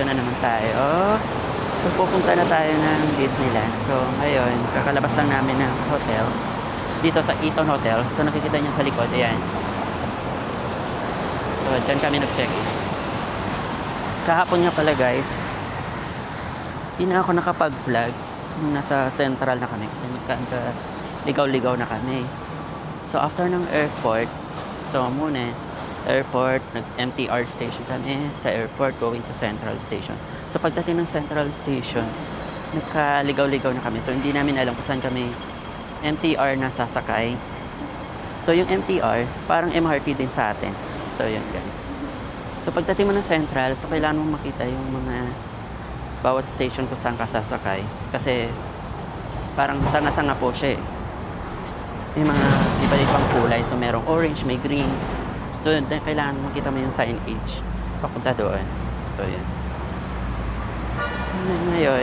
Dito na naman tayo. So, pupunta na tayo ng Disneyland. So, ngayon, kakalabas lang namin ng hotel. Dito sa Eton Hotel. So, nakikita niyo sa likod. Ayan. So, dyan kami nag-check-in. Kahapon nga pala guys, hindi na ako nakapag-vlog. Nasa Central na kami kasi ligaw-ligaw na kami. So, after ng airport, so muna, airport, nag-MTR station kami. Sa airport, going to Central Station. So, pagdating ng Central Station, nagkaligaw-ligaw na kami. So, hindi namin alam kung saan kami MTR na sasakay. So, yung MTR, parang MRT din sa atin. So, yun guys. So, pagdating mo ng Central, so kailangan mo makita yung mga bawat station kung saan ka sasakay. Kasi, parang sanga-sanga po siya eh. May mga iba-ibang kulay. So, merong orange, may green. So, kailangan makita mo yung signage papunta doon. So, yan. Ngayon,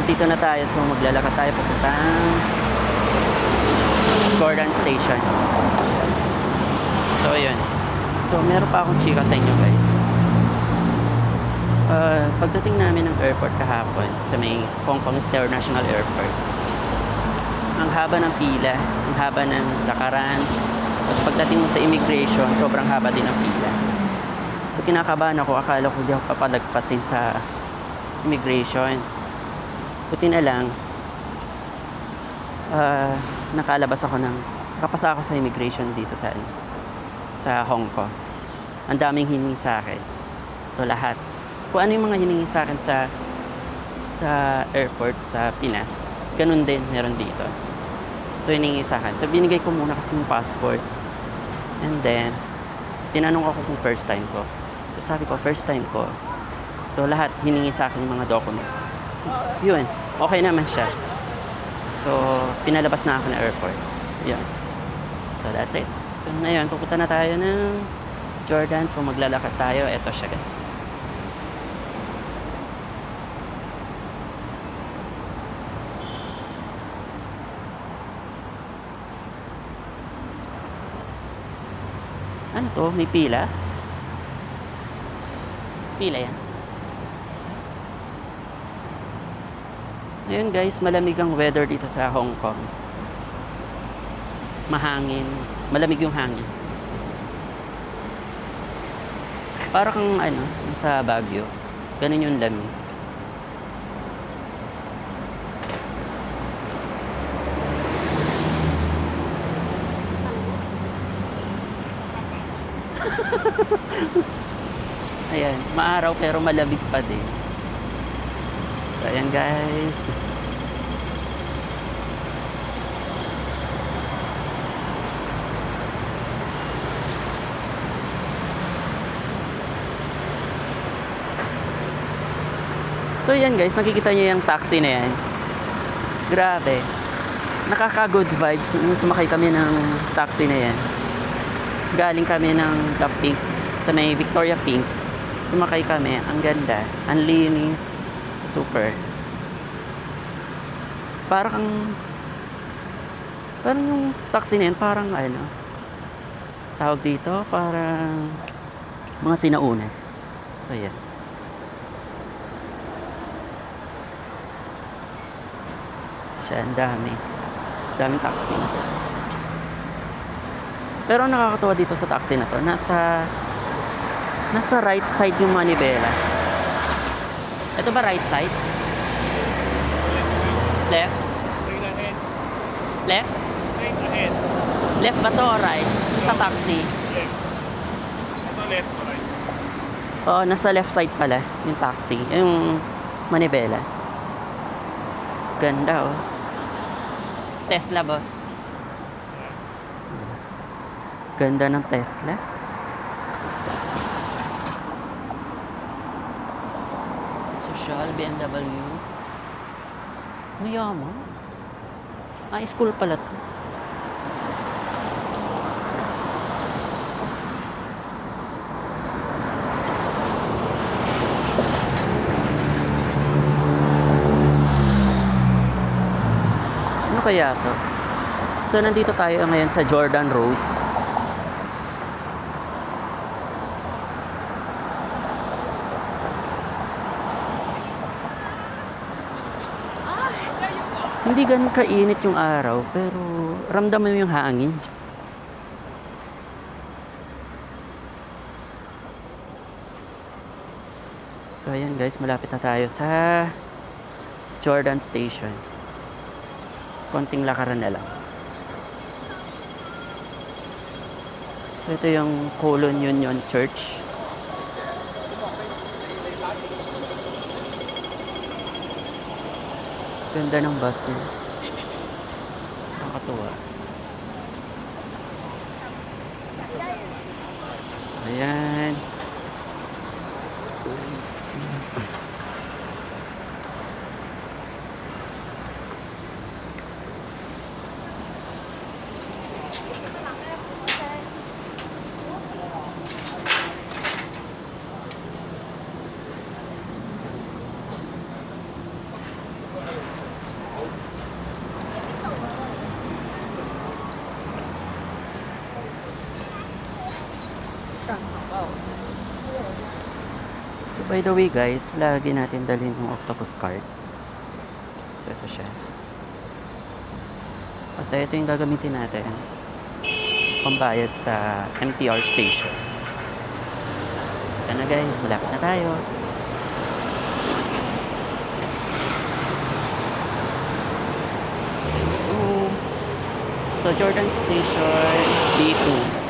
dito na tayo. So, maglalakad tayo papuntang Jordan Station. So, yun. So, meron pa akong chika sa inyo, guys. Pagdating namin ng airport kahapon sa may Hong Kong International Airport, ang haba ng pila, ang haba ng lakaran. Tapos pagdating mo sa immigration, sobrang haba din ng pila. So, kinakabahan ako. Akala ko hindi ako papalagpasin sa immigration. Buti na lang, nakapasa ako sa immigration dito sa Hong Kong. Ang daming hiningi sa akin. So, lahat. Kung ano yung mga hiningi sa akin sa airport sa Pinas, ganun din meron dito. So, hiningi sa akin. So, binigay ko muna kasi yung passport. And then, tinanong ako kung first time ko. So, sabi ko, first time ko. So, lahat hiningi sa akin yung mga documents. Yun. Okay naman siya. So, pinalabas na ako ng airport. Yun. So, that's it. So, ngayon, pupunta na tayo ng Jordan. So, maglalakad tayo. Eto siya, guys. Ano to? May pila? Pila yan. Ngayon guys, malamig ang weather dito sa Hong Kong. Mahangin. Malamig yung hangin. Para kang sa Baguio. Ganun yung lamig. Ayan, maaraw pero malamig pa din. So, ayan guys. So, ayan guys, nakikita niyo yung taxi na yan. Grabe. Nakaka-good vibes nung sumakay kami ng taxi na yan. Galing kami ng The Pink sa may Victoria Pink. Sumakay kami. Ang ganda. Ang linis. Super. Parang yung taxi na yan, parang tawag dito, parang mga sinauna. So, yan. Siya, ang daming taxi. Pero nakakatuwa dito sa taxi na to, nasa right side yung manibela. Ito ba right side? Left? Straight ahead. Left? Straight ahead. Left ba to or right? Sa taxi? Left. Ito left to right. Oo, nasa left side pala yung taxi. Yung manibela. Ganda oh. Tesla boss. Ganda ng Tesla. Social, BMW. Mayaman. School pala to. Ano kaya to? So, nandito tayo ngayon sa Jordan Road. Hindi ganun kainit yung araw, pero ramdam mo yung hangin. So ayan guys, malapit na tayo sa Jordan Station. Konting lakaran na lang. So ito yung Colon Union Church. Ganda ng bus niya. Nakakatuwa. So ayan. So by the way guys, lagi natin dalhin yung octopus card. So ito siya. Kasi ito yung gagamitin natin pambayad sa MTR station. So ito na guys, malapit na tayo. So Jordan Station D2.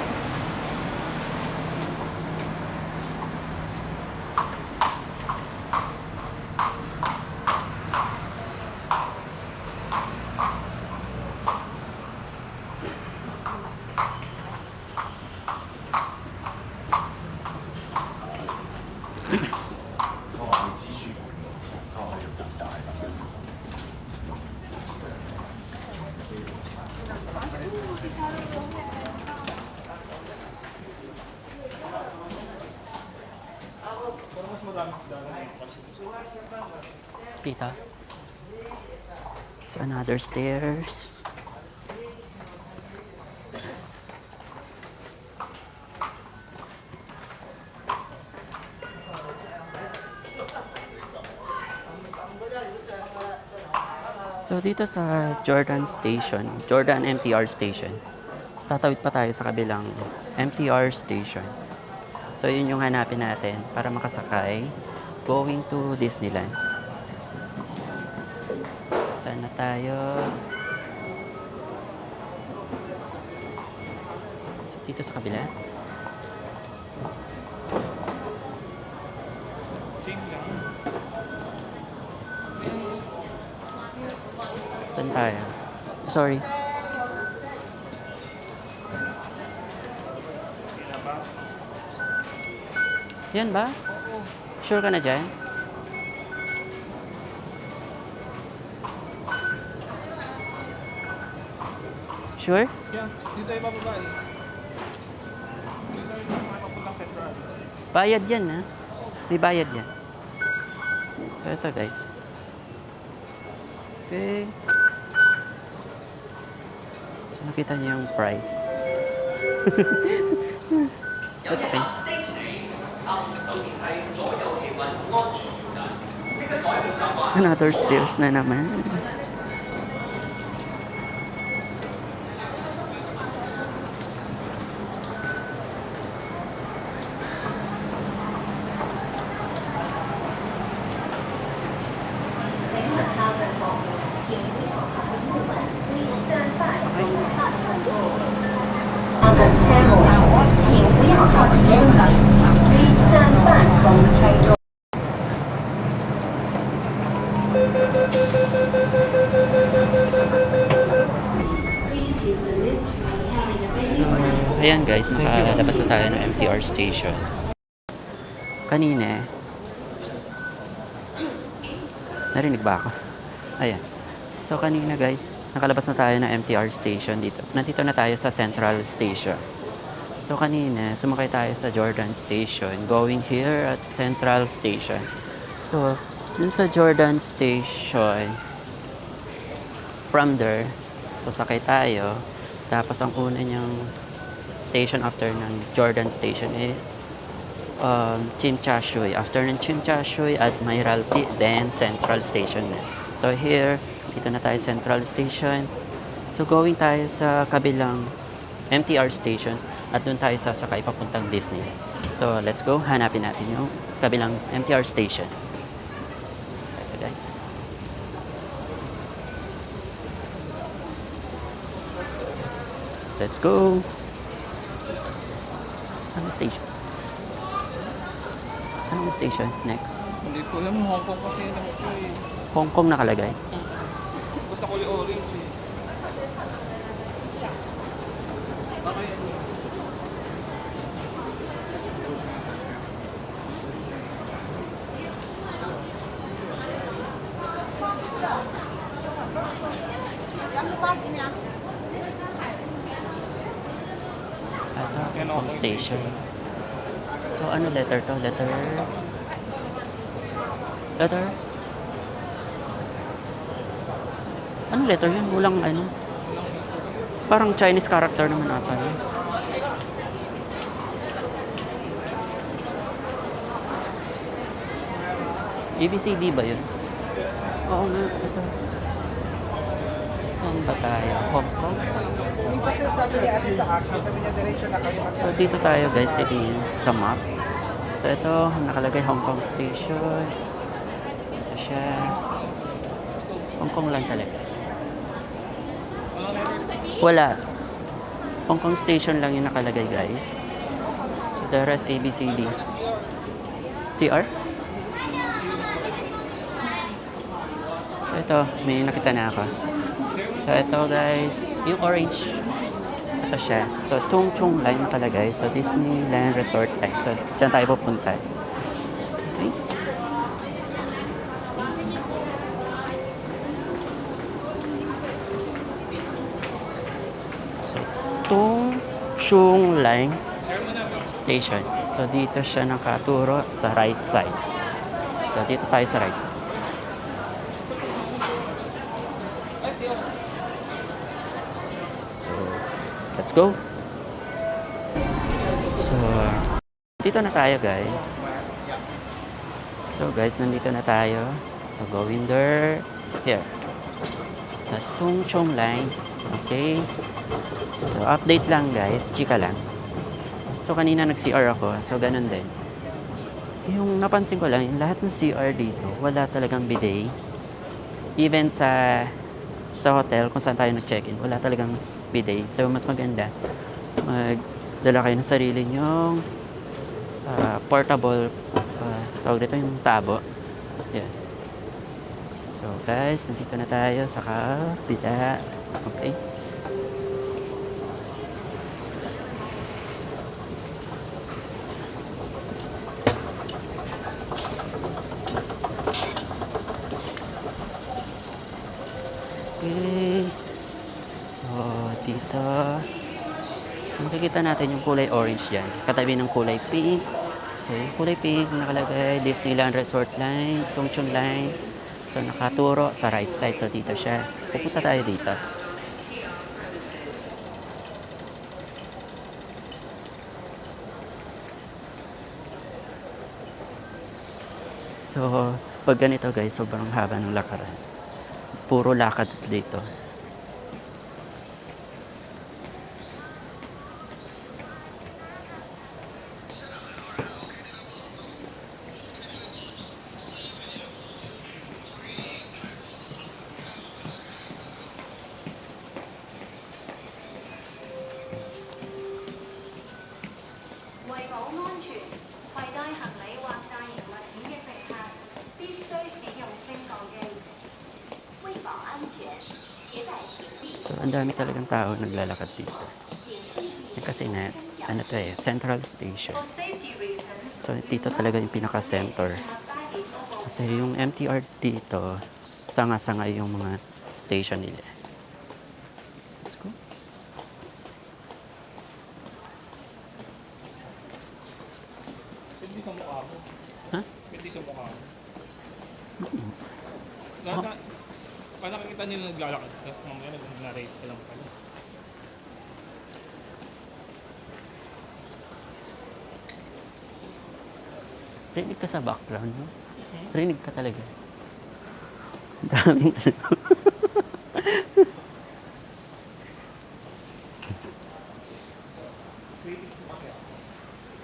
Pita. So another stairs. So dito sa Jordan Station, Jordan MTR Station, tatawid pa tayo sa kabilang MTR Station. So yun yung hanapin natin para makasakay going to Disneyland. Saan na tayo? So, dito sa kabila. Saan tayo? Sorry. Yan ba? Sure ka na dyan? Sure? Yeah, dito tayo bababa eh. Dito tayo mapapuntang Central. Bayad yan, ha? May bayad yan. So, ito guys. Okay. So, nakita niyo yung price. That's okay. Another stairs na naman. Please stand back from the train door. Please use the lift when carrying a baby. So, ayan guys, nakalabas na tayo ng MTR station. Kanina, narinig ba ako? Ayan. So, kanina guys, nakalabas na tayo ng MTR station dito. Nandito na tayo sa Central Station. So, kanina, sumakay tayo sa Jordan Station, going here at Central Station. So, dun sa Jordan Station, from there, sasakay tayo. Tapos, ang una niyang station after ng Jordan Station is Chimchashuy. After ng Chimchashuy, Admiralty, then Central Station na. So, here Dito na tayo Central Station. So going tayo sa kabilang MTR station at doon tayo sasakay papuntang Disney. So let's go, hanapin natin yung kabilang MTR station. Ito guys. Let's go! Anong station? Anong station? Next. Hindi ko alam, Hong Kong kasi alam ko eh. Hong Kong nakalagay. Basta kulay orange eh. Okay. Ito, Hong station. So ano letter to? Letter... Ano letter yun? Walang ano. Parang Chinese character naman ata yun. ABCD ba yun? Oo nga, ito. Saan ba tayo? Hong Kong? Yung kasi sabi ni ate sa action, sabi niya diretso na kayo kasi So dito tayo guys, titingin sa map. So ito, nakalagay Hong Kong Station. So ito siya. Hong Kong lang talaga. Wala. Hong Kong Station lang yung nakalagay guys. So the rest ABCD. CR? So ito, may nakita na ako. So ito guys, yung orange. Ito siya. So Tung Chung Line nakalagay. So Disneyland Resort Line. So dyan tayo pupunta. Okay. So Tung Chung Line Station. So dito siya nakaturo sa right side. So dito tayo sa right side. Let's go! So, dito na tayo guys. So guys, nandito na tayo. So going there. Here. Sa Tung Chung Line. Okay. So update lang guys. Chika lang. So kanina nag-CR ako. So ganun din. Yung napansin ko lang, yung lahat ng CR dito, wala talagang bidet. Even sa hotel kung saan tayo nag-check-in, wala talagang bidet. So, mas maganda magdala kayo ng sarili nyong portable tawag dito yung tabo. Yan. So, guys, nandito na tayo sa kabila. Okay. Okay. So, dito. So, makikita natin yung kulay orange dyan. Katabi ng kulay pink. So, yung kulay pink nakalagay Disneyland Resort Line, Tung Chung Line. So, nakaturo sa right side. So, dito siya. So, pupunta tayo dito. So, pag ganito guys, sobrang haba ng lakaran. Puro lakad dito. So, ang dami talagang tao naglalakad dito. Kasi na, ano to eh, Central Station. So, dito talaga yung pinaka-center. Kasi yung MTR dito, sanga-sanga yung mga station nila. Let's go. Hindi sa mukha mo. Ha? Hindi sa mukha mo. Lahat na, paano nakikita nyo na naglalakad ka? Mamaya nag-narrate ka lang pala. Rinig ka sa background, no? Rinig ka talaga. Ang daming ano.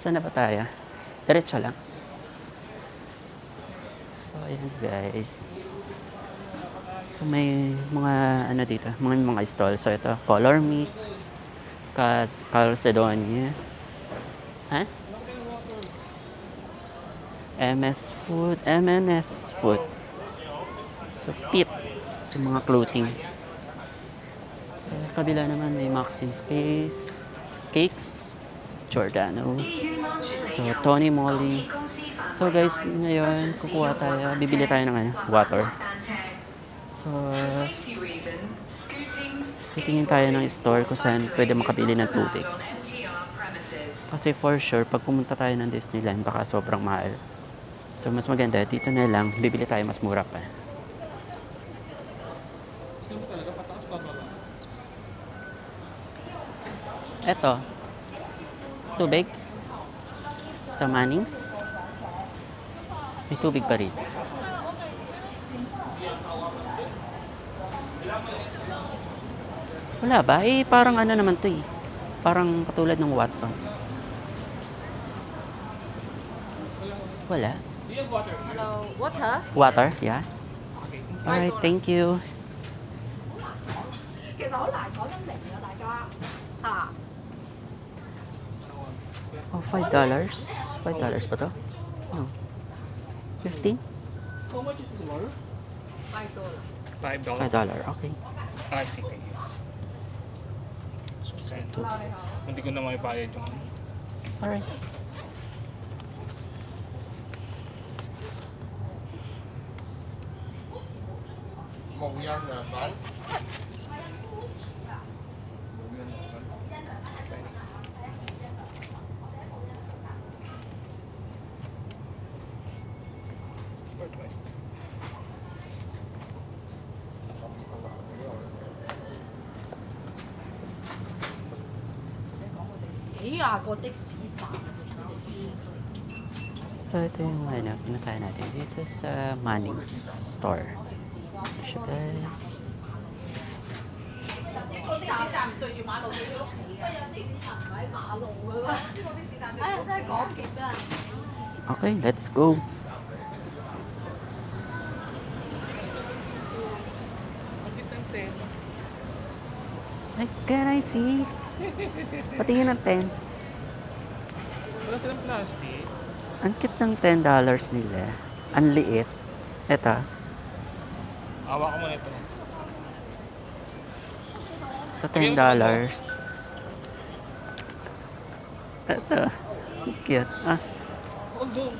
Saan na ba tayo? Diretso lang. So, ayan guys. So, may mga ano dito, mga stall. So, ito, Color Meats, Calcedonia. Ha? MMS Food. So, Pit. So, mga clothing. Sa kabila naman may Maxim Space, Cakes, Giordano. So, Tony Moly. So, guys, ngayon, kukuha tayo, bibili tayo ng water. So, titingin tayo ng store kung saan pwede makabili ng tubig. Kasi for sure, pag pumunta tayo ng Disneyland, baka sobrang mahal. So, mas maganda, dito na lang, bibili tayo mas mura pa. Eto, tubig sa Mannings. May tubig pa rin. Wala ba? Eh, parang ano naman to eh. Parang katulad ng Watsons. Wala. Hello, water? Water, yeah. Alright, thank you. 其實好難講得明啊，大家嚇。Oh, $5. $5 ba to? No. 15? How much is this water? $5. $5. $5, okay. Ah, sige. Hindi ko na maibayad yung Alright. So, ito yung pinuntahan natin dito sa Mannings Store. Ito siya, guys. Okay, let's go. Ay, can I see? Patingin ng 10. Wala silang plastic. Ang cute ng $10 nila. Ang liit. Ito. Awa ko muna ito. Sa $10. Ito. Cute. Ah. Although,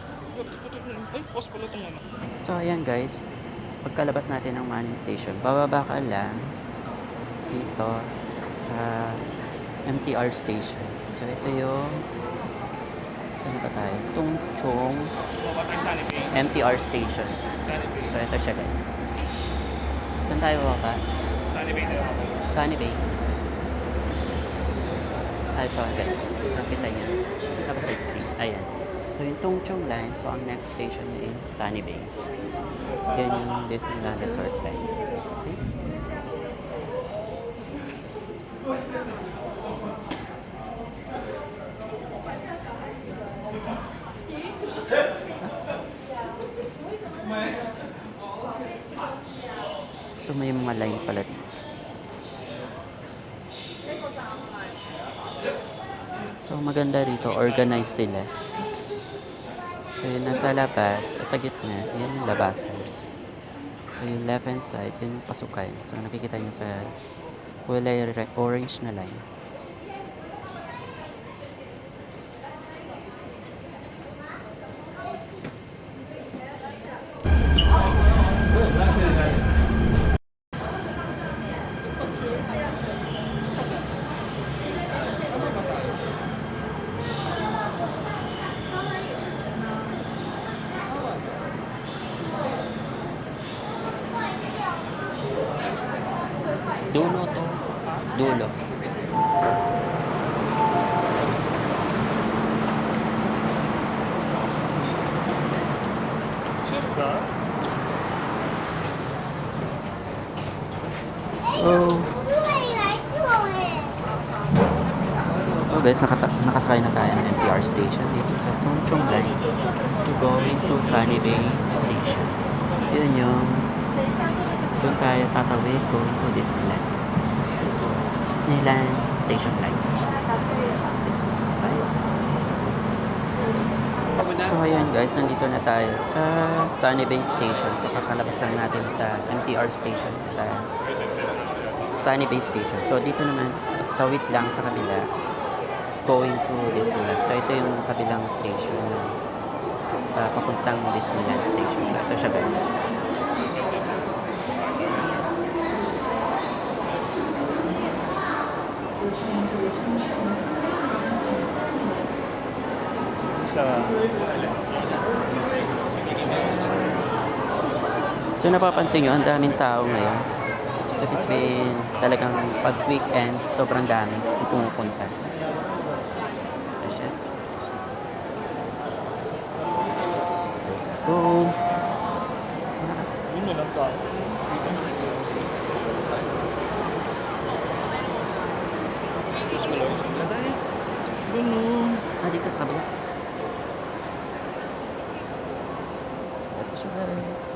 ay, pause pala itong ano. So, ayan guys. Pagkalabas natin ng Manning Station, bababa ka lang dito sa MTR Station. So, ito yung saan ba tayo? Tungchong Baba tayo Sunny Bay. MTR Station. Sunny Bay. So, ito siya guys. Saan tayo bababa? Sunny Bay tayo ako. Sunny Bay. Ah, ito guys. Sapitan niya. Ito ba sa screen? Ayan. So, yung Tungchong line, so ang next station niya is Sunny Bay. Yan yung Disneyland Resort line. Okay? So, may mga line pala dito. So, maganda rito, organized sila. So, yung nasa labas, sa gitna, yan yung labasan. So, yung left hand side, yun yung pasukan. So, nakikita nyo sa kulay orange na line. Dulo to. Dulo. Sure ka? Oh. So guys, nakasakay na tayo ng MTR station dito sa Tung Chung Line. So going to Sunny Bay Station. Yun yung doon tayo tatawid going to Disneyland. Disneyland Station Line. So ayan guys, nandito na tayo sa Sunny Bay Station. So kakalabas lang natin sa MTR station sa Sunny Bay Station. So dito naman, tawid lang sa kabila. It's going to Disneyland. So ito yung kabilang station na papuntang Disneyland Station. So ito siya guys. So napapansin nyo, ang daming tao ngayon. So it's been talagang pag weekends, sobrang dami yung pumupunta. So, siya. Let's go. Yun na lang tayo. Dito sa kabila. So ito siya guys.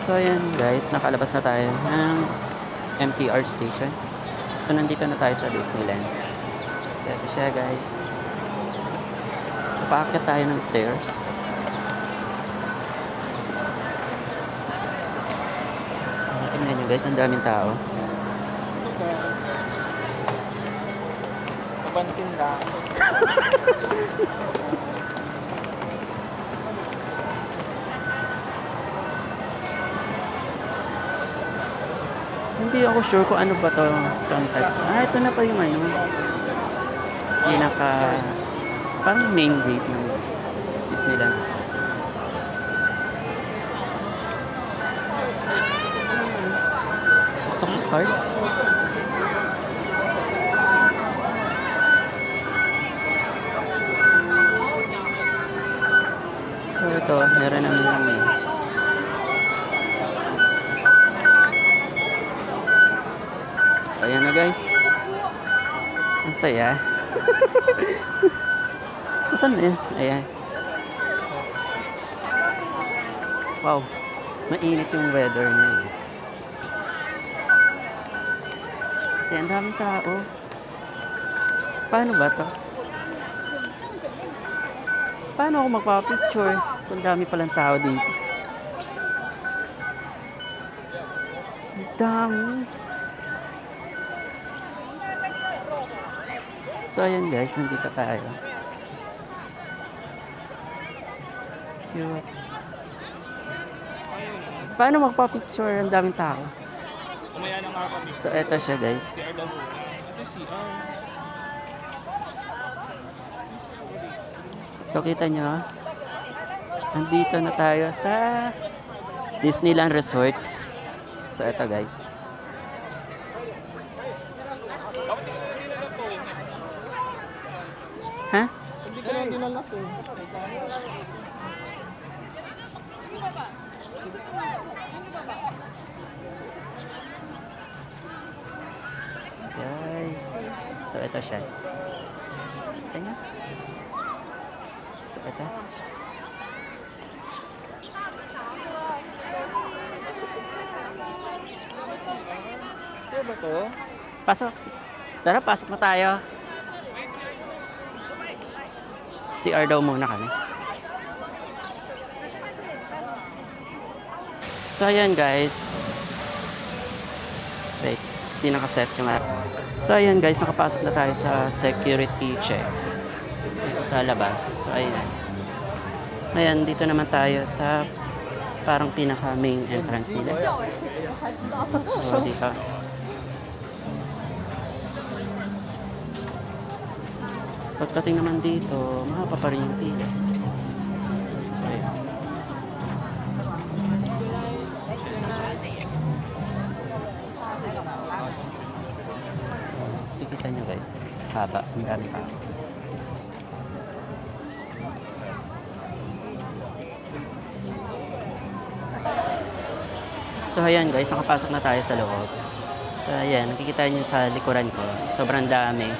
So ayan guys, nakalabas na tayo ng MTR station. So nandito na tayo sa Disneyland. So ito siya guys. So paakyat tayo ng stairs. So tingnan nyo guys, ang daming tao. Kapansin lang. Hindi ako sure kung ano ba to, saan type. Ito na pa yung ano. Pinaka, parang main gate ng Disneyland Resort. Octopus card? So ito, meron naman lang So ayan na guys. Ang saya. Saan na yan? Ayan. Wow. Mainit yung weather ngayon. Kasi ang daming tao. Paano ba to? Paano ako magpapicture kung dami palang tao dito? Ang dami. So ayan guys, nandito tayo. Cute. Paano magpa-picture? Ang daming tao. Umaya na nga kami. So eto siya guys. CR daw mo. Ito CR. So kita nyo, nandito na tayo sa Disneyland Resort. So eto guys. Ha? Hindi ko lang dinala to. Guys. So ito siya. Tingnan. So ito. Sir ba to? Pasok. Tara, pasok na tayo. CR daw muna kami. So ayan guys. Wait, hindi nakaset yung So ayan guys, nakapasok na tayo sa security check. Dito sa labas. So ayan. Ayan, dito naman tayo sa parang pinaka main entrance nila. So dito. Pagdating naman dito, mahaba pa rin yung pila. So, ayan. Kita nyo guys, haba, ang dami tao. So ayan guys, nakapasok na tayo sa loob. So ayan, nakikita nyo sa likuran ko, sobrang dami.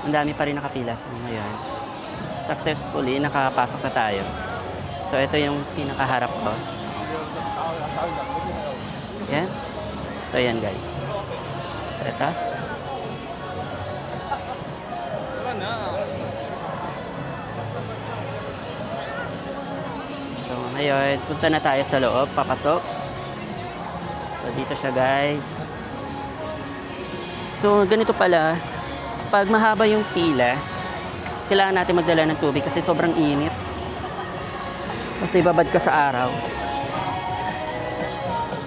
Ang dami pa rin nakapila sa ngayon. Successfully, nakapasok na tayo. So ito yung pinakaharap ko. Yan. So ayan guys. So ito. Wala na. So ngayon, punta na tayo sa loob, papasok. So dito siya guys. So ganito pala, pag mahaba yung pila, kailangan natin magdala ng tubig kasi sobrang init. Kasi babad ka sa araw.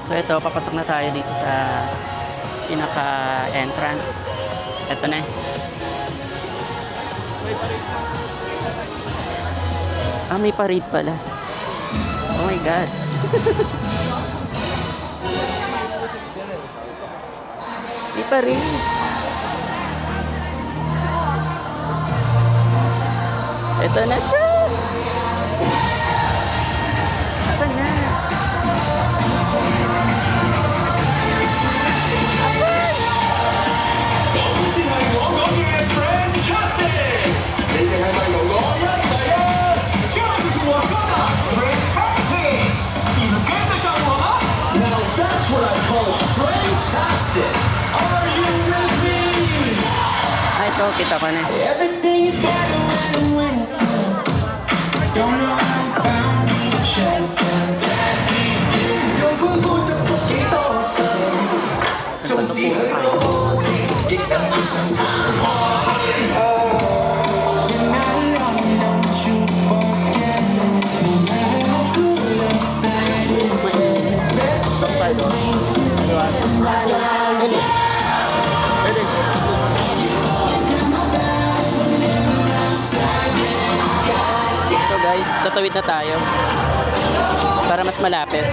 So ito, papasok na tayo dito sa pinaka-entrance. Ito na. Ah, may parade pala. Oh my God. May parade. Ito na siya. Asan na? Asan? 先係我講嘅 Fantastic，你哋係咪同我一齊啊？跟住我說的 Fantastic，你們跟得上我嗎 ？Now that's what I call fantastic. Are you with me? Ay, ito, kita ko na. Everything is better when we're with you. Don't know how I found you, check and that we do. 用歡呼祝福幾多歲，縱使許多波折，亦等要相信過去。And I love, don't you forget, no matter how good or bad it is, best friends means you and I. So guys, tatawid na tayo. Para mas malapit.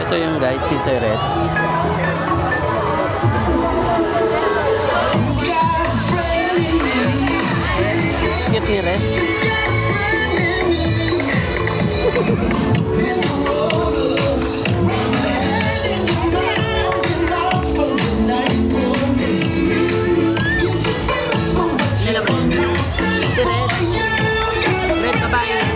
Ito yung guys, si Sir Red. Cute ni Red. Red, babae.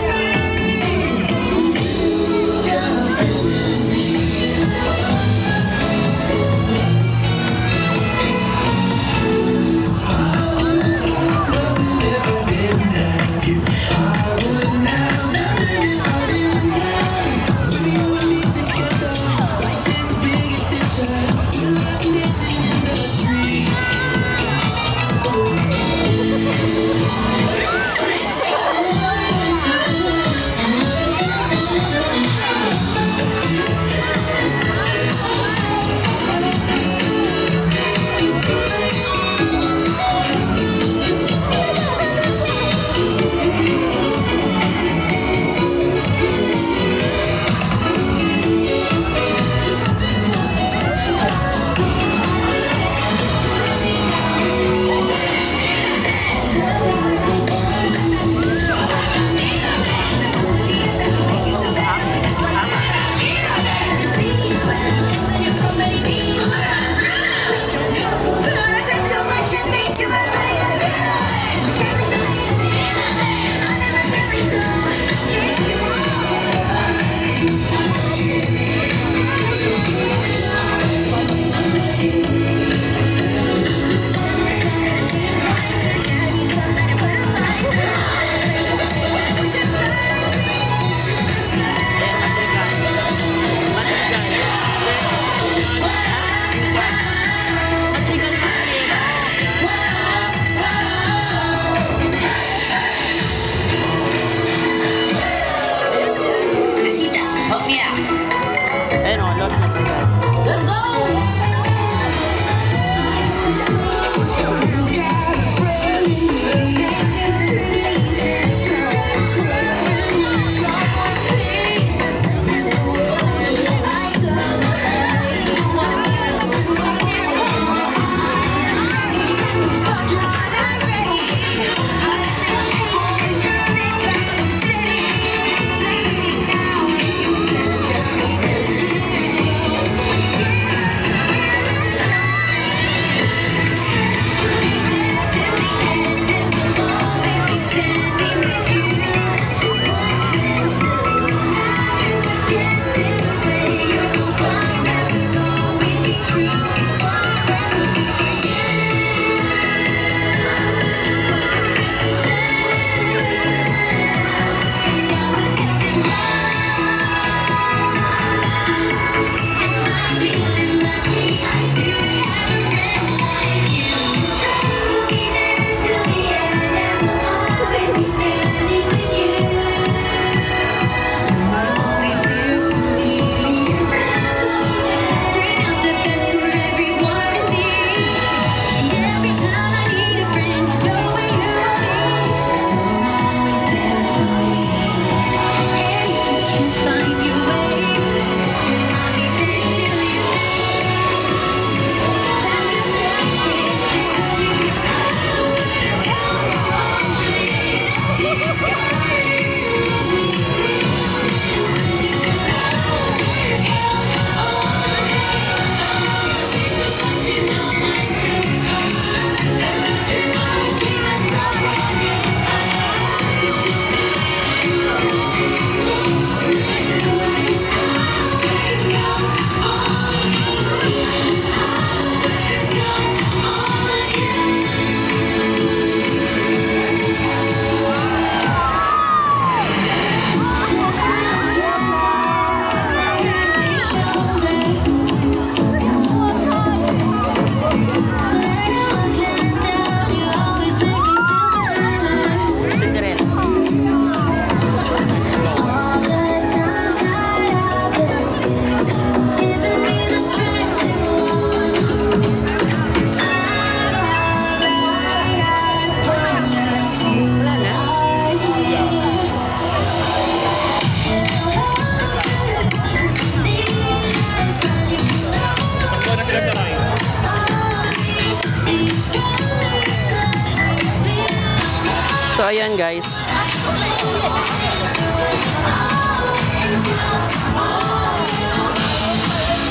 So, ayan guys.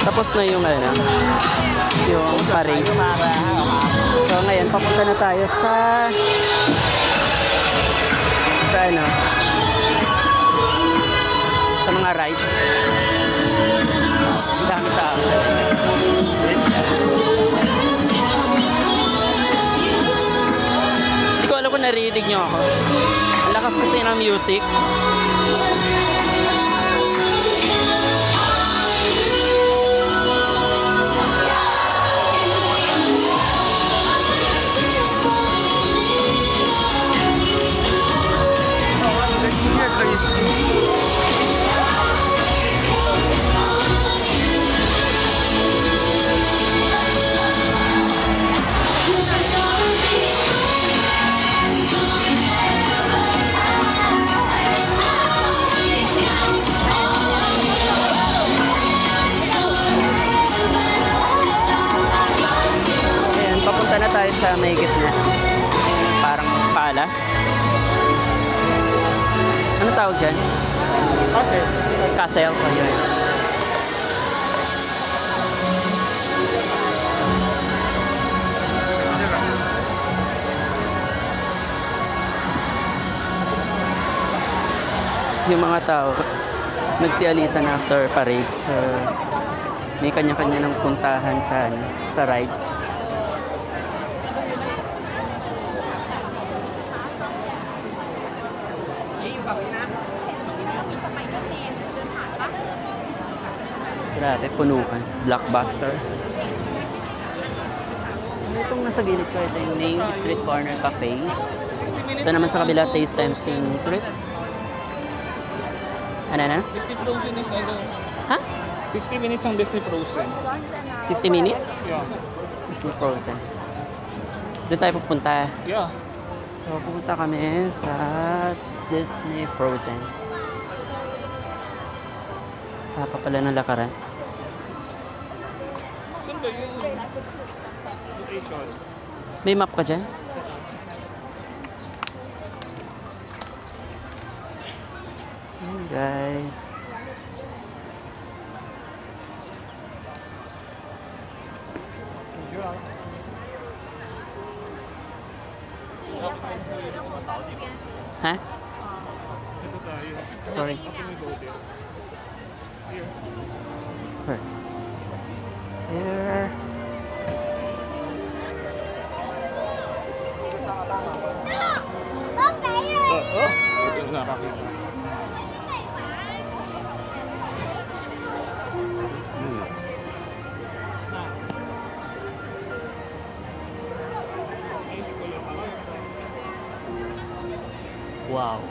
Tapos na yung yung parade. So, ngayon, papunta na tayo sa sa mga rides. Ang dami tao. Hindi ko alam kung narinig nyo ako. Ang lakas kasi ng music. Ayan, papunta na tayo sa may gitna. Parang palace. Ano tawag dyan? Castle. Ayun. Yung mga tao nagsialisan after parade. So, may kanya-kanya ng puntahan sa rides. Grabe, punuan. Blockbuster. So, itong nasa gilid ko, ito yung Name Street Corner Cafe. Ito naman sa kabila, Taste Tempting Treats. Ano na? Disney Frozen is ano? Ha? 60 minutes ang Disney Frozen. 60 minutes? Yeah. Disney Frozen. Doon tayo pupunta. Yeah. So, pupunta kami sa Disney Frozen. Papa pala ng lakaran. Saan ba yung location? May map ka dyan? Ayan, guys. Ha? Ito tayo. Sorry. Where? Here. Oh, ito nakakita. Wow.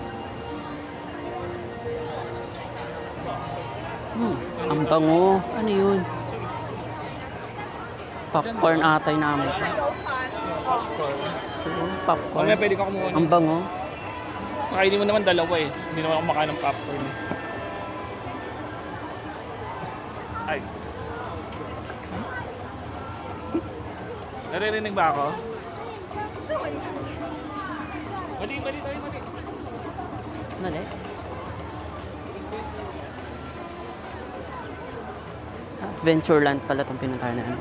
Ang bango. Ano yun? Popcorn atay namin. Ito, popcorn. Mamaya pwede ka kumuha Ang ng... bango. Kainin mo naman dalawa eh. Hindi naman ako makain ng popcorn. Ay. Naririnig ba ako? Mali tayo, mali. Mali. Adventureland pala itong pinuntahan namin.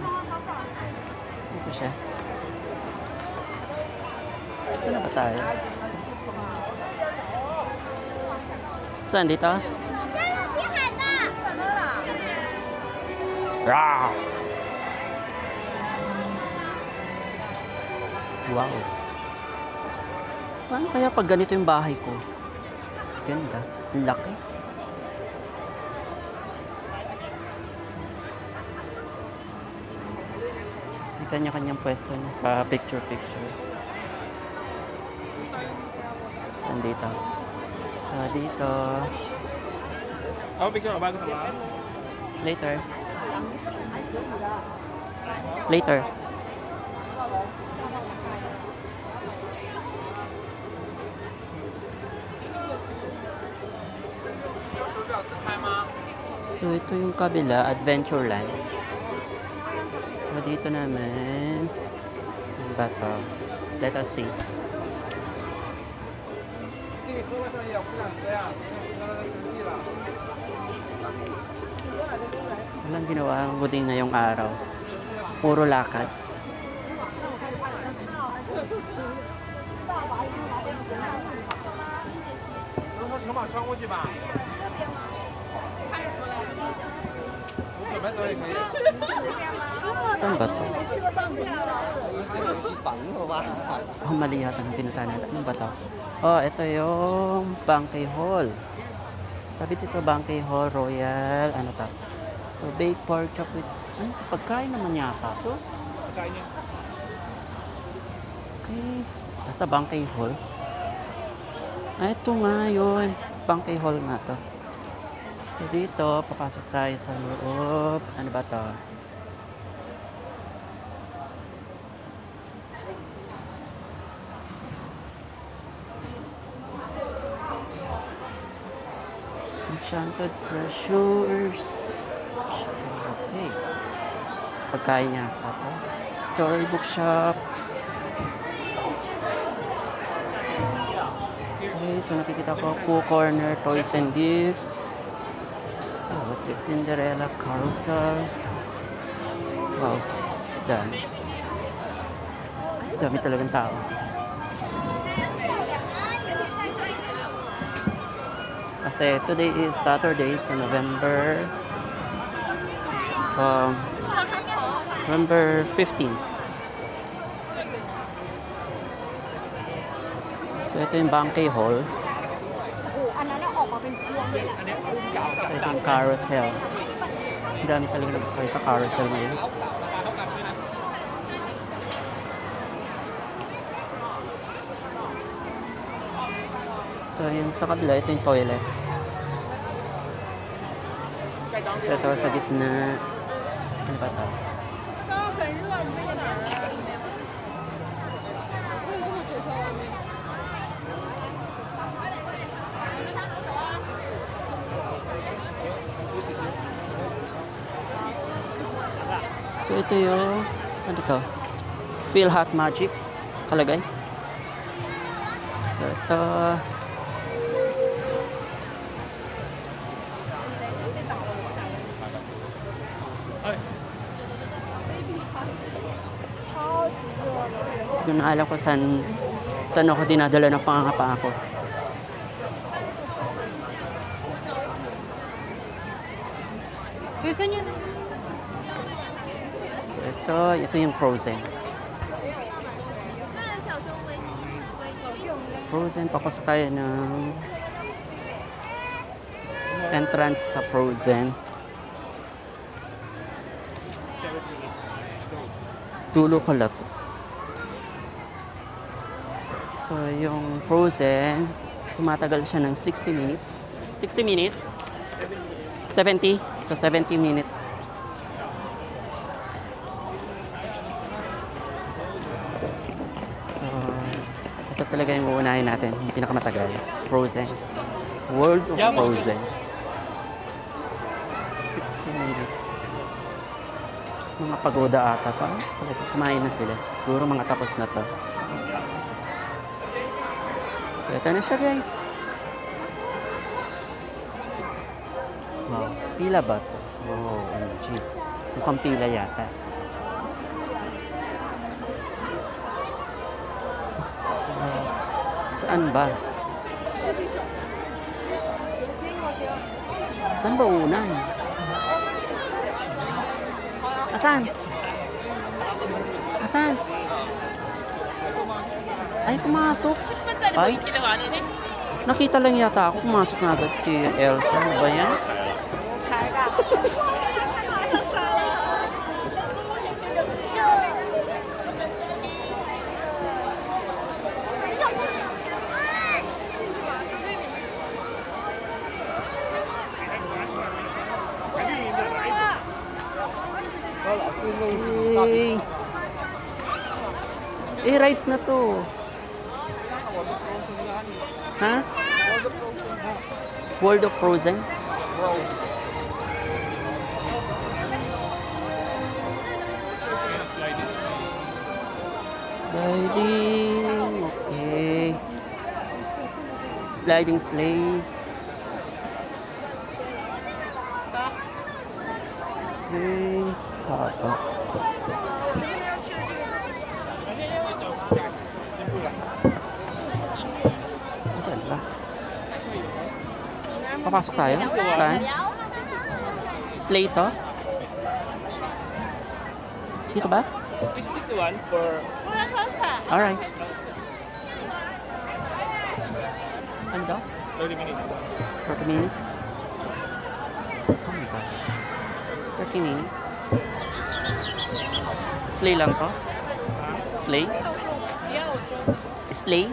Ito siya. Saan na ba tayo? Saan dito? Rah! Wow. Paano kaya pag ganito yung bahay ko? Ganda. Ang laki. May kanya-kanyang pwesto na sa picture-picture. Saan dito? Sa dito. Ako picture ka bago sa mga? Later. Later. So, ito yung kabila, Adventureland. So, dito naman, saan ba to? Let us see. 你喝了这也不想吃呀，让他生气了。 Walang ginawa ang buding ngayong araw. Puro lakad. 能从城堡穿过去吧？我准备走也可以。 Saan ba to? Oh, mali yata ng pinuntahan natin. Ano ba to? Oh, ito yung Bangkay Hall. Sabi dito, Bangkay Hall Royal, ano to? So, baked pork chop with, ano, pagkain naman yata to. Okay. Basta Bangkay Hall. Ah, ito nga yun. Bangkay Hall nga to. So, dito, papasok tayo sa loob. Ano ba to? Enchanted Treasures. Okay. Pagkain niya ito. Storybook shop. Okay, so nakikita ko Pooh Corner, Toys and Gifts. Oh, what's this? Cinderella Carousel. Wow. Dami. Dami talagang tao. Kasi today is Saturday, so November 15. So ito yung Bangkay Hall. อันนั้นออกมาเป็นพวงเลยแหละ So ito yung carousel. Ang dami talaga nag-stay sa carousel ngayon. So yung sa kabila, ito yung toilets. So ito sa gitna. Ano ba ito? So ito yung, ano to? Feel Hot Magic. Kalagay. So ito, hindi ko na alam kung saan ako dinadala ng pangangapa ko. So ito yung Frozen. Sa Frozen, papasok tayo ng entrance sa Frozen. Dulo pala to. So yung Frozen, tumatagal siya ng 60 minutes. 60 minutes? 70? So 70 minutes. So, ito talaga yung uunahin natin, yung pinakamatagal. Frozen. World of Frozen. 60 minutes. So, mga pagoda ata pa. Talaga, kumain na sila. Siguro mga tapos na to. So, ito na siya, guys. Wow. Pila ba to? Wow, OMG. Mukhang pila yata. Saan ba? Saan ba una? Asan? Asan? Ay, pumasok. Ay, nakita lang yata ako. Pumasok na agad si Elsa. Ano ba yan? Rides na to. Ha? World of Frozen? Sliding. Okay. Sliding sleighs. Okay. Papa. Saan ba? Papasok tayo? Stand? Sleigh to? Dito ba? Is this the one for... Alright. Ano daw? 30 minutes. 30 minutes? Oh my God. 30 minutes? Sleigh lang to? Sleigh? Sleigh?